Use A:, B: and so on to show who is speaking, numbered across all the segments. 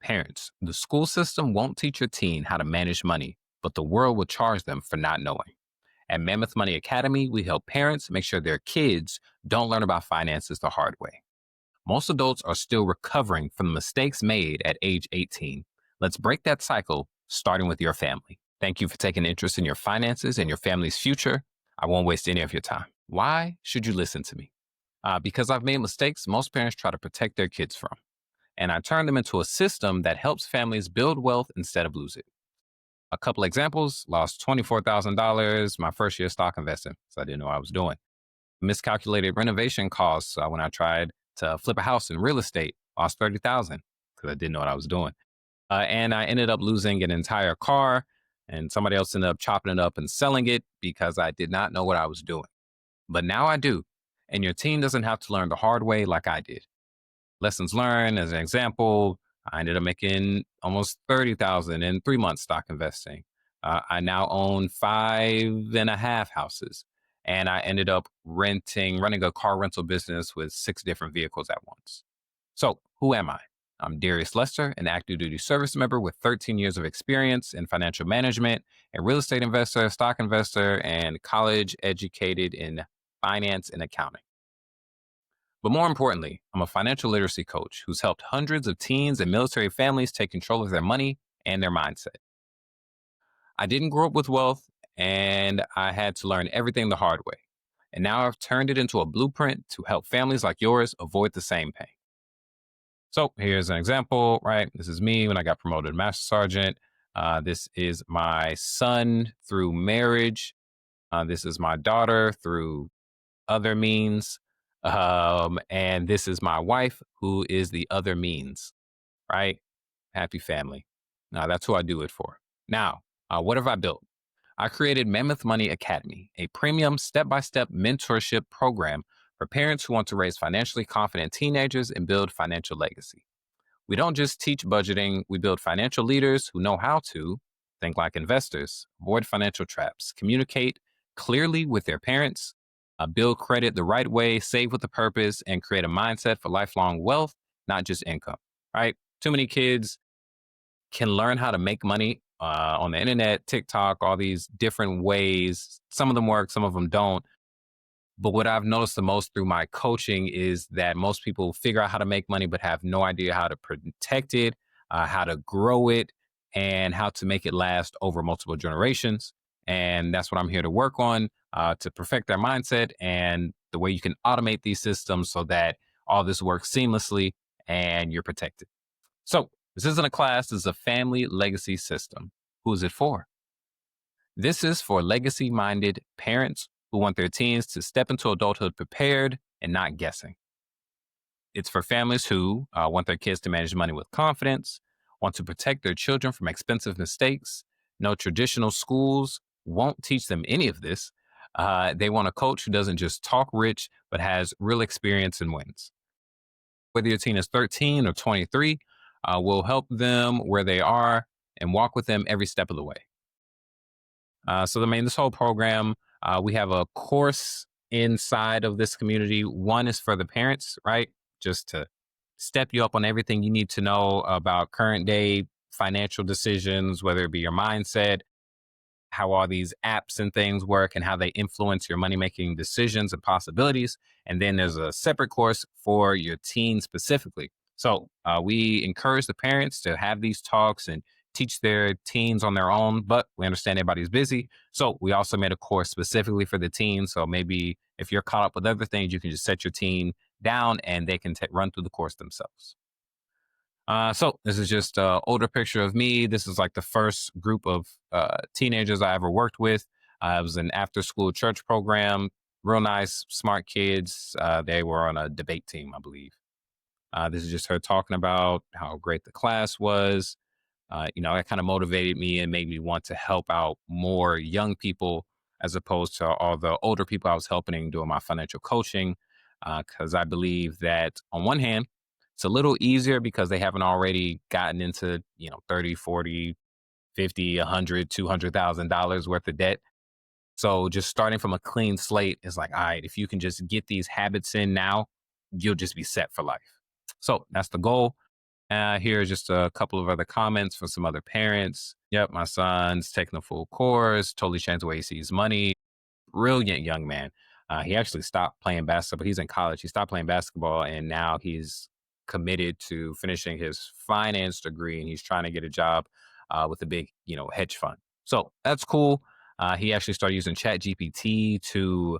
A: Parents, the school system won't teach your teen how to manage money, but the world will charge them for not knowing. At Mammoth Money Academy, we help parents make sure their kids don't learn about finances the hard way. Most adults are still recovering from the mistakes made at age 18. Let's break that cycle, starting with your family. Thank you for taking interest in your finances and your family's future. I won't waste any of your time. Why should you listen to me? Because I've made mistakes most parents try to protect their kids from, and I turn them into a system that helps families build wealth instead of lose it. A couple examples: lost $24,000 my first year stock investing, so I didn't know what I was doing. Miscalculated renovation costs when I tried to flip a house in real estate, lost 30,000 because I didn't know what I was doing. And I ended up losing an entire car, and somebody else ended up chopping it up and selling it because I did not know what I was doing. But now I do. And your teen doesn't have to learn the hard way like I did. Lessons learned, as an example, I ended up making almost 30,000 in 3 months stock investing. I now own five and a half houses, and I ended up running a car rental business with six different vehicles at once. So, who am I? I'm Darius Lester, an active duty service member with 13 years of experience in financial management, a real estate investor, stock investor, and college educated in finance and accounting. But more importantly, I'm a financial literacy coach who's helped hundreds of teens and military families take control of their money and their mindset. I didn't grow up with wealth, and I had to learn everything the hard way. And now I've turned it into a blueprint to help families like yours avoid the same pain. So here's an example, right? This is me when I got promoted to Master Sergeant. This is my son through marriage. This is my daughter through other means. And this is my wife, who is the other means, right? Happy family. Now, that's who I do it for. Now, what have I built? I created Mammoth Money Academy, a premium step by step mentorship program for parents who want to raise financially confident teenagers and build financial legacy. We don't just teach budgeting, we build financial leaders who know how to think like investors, avoid financial traps, communicate clearly with their parents, build credit the right way, save with a purpose, and create a mindset for lifelong wealth, not just income, right? Too many kids can learn how to make money on the internet, TikTok, all these different ways. Some of them work, some of them don't. But what I've noticed the most through my coaching is that most people figure out how to make money, but have no idea how to protect it, how to grow it, and how to make it last over multiple generations. And that's what I'm here to work on to perfect their mindset and the way you can automate these systems so that all this works seamlessly and you're protected. So, this isn't a class, this is a family legacy system. Who is it for? This is for legacy minded parents who want their teens to step into adulthood prepared and not guessing. It's for families who want their kids to manage money with confidence, want to protect their children from expensive mistakes. No traditional schools won't teach them any of this. They want a coach who doesn't just talk rich, but has real experience and wins. Whether your teen is 13 or 23, we'll help them where they are and walk with them every step of the way. This whole program, we have a course inside of this community. One is for the parents, right? Just to step you up on everything you need to know about current day financial decisions, whether it be your mindset, how all these apps and things work, and how they influence your money making decisions and possibilities. And then there's a separate course for your teen specifically. We encourage the parents to have these talks and teach their teens on their own, but we understand everybody's busy. So we also made a course specifically for the teens. So maybe if you're caught up with other things, you can just set your teen down and they can run through the course themselves. This is just an older picture of me. This is like the first group of teenagers I ever worked with. It was an after school church program, real nice, smart kids. They were on a debate team, I believe. This is just her talking about how great the class was. That kind of motivated me and made me want to help out more young people as opposed to all the older people I was helping doing my financial coaching. Because I believe that on one hand, it's a little easier because they haven't already gotten into, 30, 40, 50, 100, $200,000 worth of debt. So just starting from a clean slate is like, all right, if you can just get these habits in now, you'll just be set for life. So that's the goal. Here are just a couple of other comments from some other parents. Yep, my son's taking a full course, totally changed the way he sees money. Brilliant young man. He actually stopped playing basketball. He's in college. He stopped playing basketball, and now he's committed to finishing his finance degree, and he's trying to get a job with a big, hedge fund. So that's cool. He actually started using Chat GPT to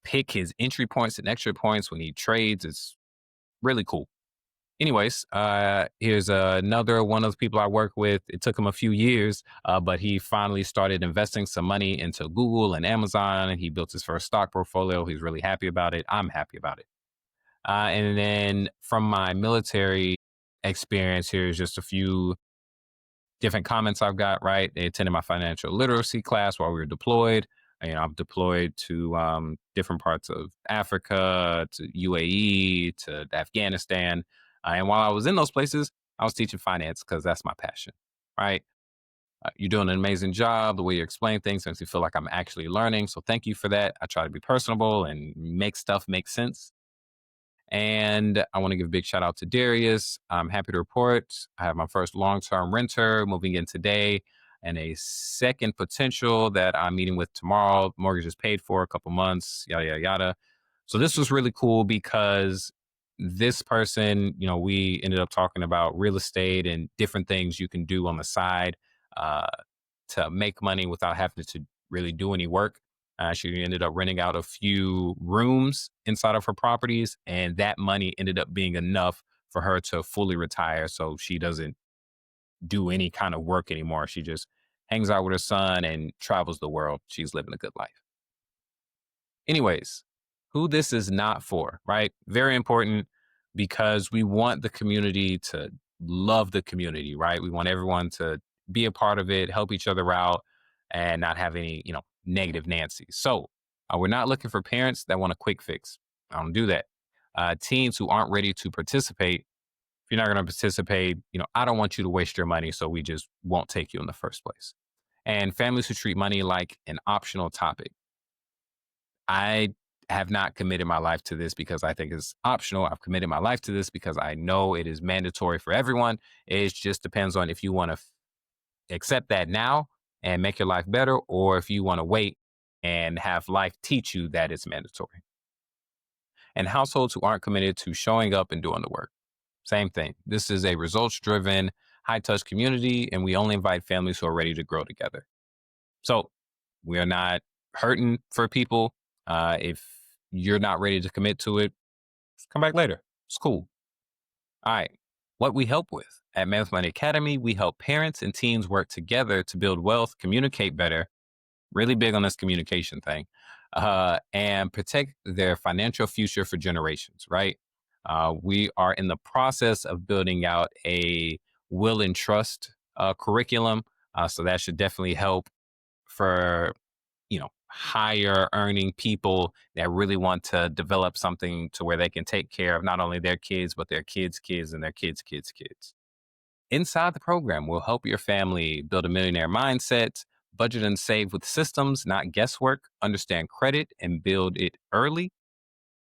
A: pick his entry points and extra points when he trades. It's really cool. Anyways, here's another one of the people I work with. It took him a few years, but he finally started investing some money into Google and Amazon, and he built his first stock portfolio. He's really happy about it. I'm happy about it. And then from my military experience, here's just a few different comments I've got, right? They attended my financial literacy class while we were deployed. I'm deployed to different parts of Africa, to UAE, to Afghanistan. And while I was in those places, I was teaching finance because that's my passion, right? You're doing an amazing job. The way you explain things makes me feel like I'm actually learning. So thank you for that. I try to be personable and make stuff make sense. And I want to give a big shout out to Darius. I'm happy to report I have my first long term renter moving in today and a second potential that I'm meeting with tomorrow. Mortgage is paid for a couple months, yada, yada, yada. So this was really cool because this person, we ended up talking about real estate and different things you can do on the side uh, to make money without having to really do any work. She ended up renting out a few rooms inside of her properties, and that money ended up being enough for her to fully retire. So she doesn't do any kind of work anymore. She just hangs out with her son and travels the world. She's living a good life. Anyways, who this is not for, right? Very important because we want the community to love the community, right? We want everyone to be a part of it, help each other out, and not have any, negative Nancy's. So we're not looking for parents that want a quick fix. I don't do that. Teens who aren't ready to participate, if you're not going to participate, I don't want you to waste your money, so we just won't take you in the first place. And families who treat money like an optional topic. I have not committed my life to this because I think it's optional. I've committed my life to this because I know it is mandatory for everyone. It just depends on if you want to accept that now and make your life better, or if you want to wait and have life teach you that it's mandatory. And households who aren't committed to showing up and doing the work. Same thing. This is a results driven, high touch community, and we only invite families who are ready to grow together. So we are not hurting for people. If you're not ready to commit to it, just come back later. It's cool. All right. What we help with at Mammoth Money Academy, we help parents and teens work together to build wealth, communicate better, really big on this communication thing, and protect their financial future for generations, right? We are in the process of building out a will and trust curriculum. So that should definitely help for higher earning people that really want to develop something to where they can take care of not only their kids but their kids kids and their kids kids kids. Inside the program, we'll help your family build a millionaire mindset, budget and save with systems, not guesswork, understand credit and build it early,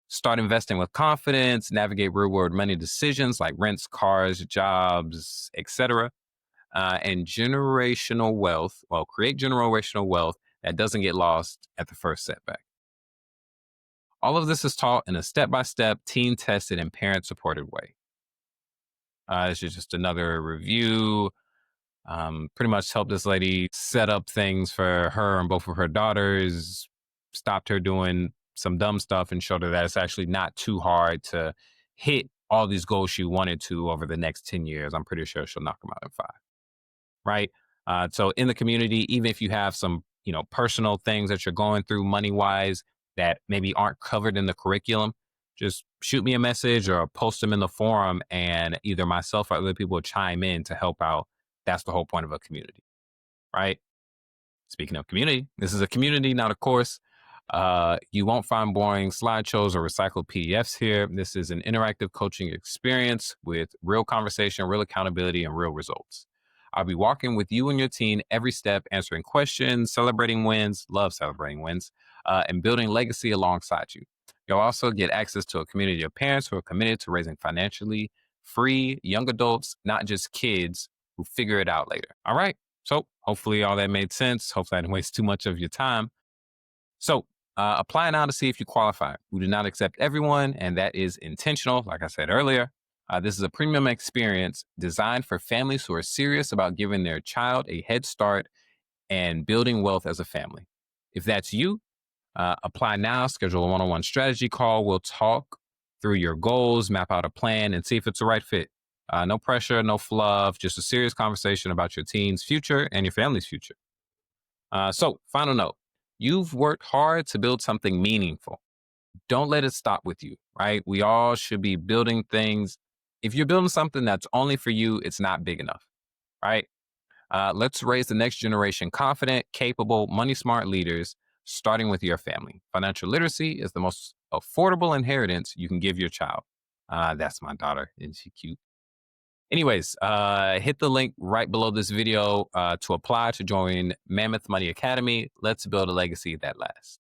A: start investing with confidence, navigate real world money decisions like rents, cars, jobs, etc. And generational wealth, well, create generational wealth that doesn't get lost at the first setback. All of this is taught in a step by step, team tested, and parent supported way. This is just another review. Pretty much helped this lady set up things for her and both of her daughters, stopped her doing some dumb stuff, and showed her that it's actually not too hard to hit all these goals she wanted to over the next 10 years. I'm pretty sure she'll knock them out in 5. Right? So in the community, even if you have some, personal things that you're going through money wise that maybe aren't covered in the curriculum, just shoot me a message or post them in the forum, and either myself or other people will chime in to help out. That's the whole point of a community, right? Speaking of community, this is a community, not a course. You won't find boring slideshows or recycled PDFs here. This is an interactive coaching experience with real conversation, real accountability, and real results. I'll be walking with you and your team every step, answering questions, celebrating wins, love celebrating wins, and building legacy alongside you. You'll also get access to a community of parents who are committed to raising financially free young adults, not just kids who figure it out later. All right. So hopefully all that made sense. Hopefully I didn't waste too much of your time. So apply now to see if you qualify. We do not accept everyone, and that is intentional. Like I said earlier, this is a premium experience designed for families who are serious about giving their child a head start and building wealth as a family. If that's you, apply now, schedule a one on one strategy call. We'll talk through your goals, map out a plan, and see if it's the right fit. No pressure, no fluff, just a serious conversation about your teen's future and your family's future. So, final note, you've worked hard to build something meaningful. Don't let it stop with you, right? We all should be building things. If you're building something that's only for you, it's not big enough, right? Let's raise the next generation confident, capable, money smart leaders, starting with your family. Financial literacy is the most affordable inheritance you can give your child. That's my daughter. Isn't she cute? Anyways, hit the link right below this video to apply to join Mammoth Money Academy. Let's build a legacy that lasts.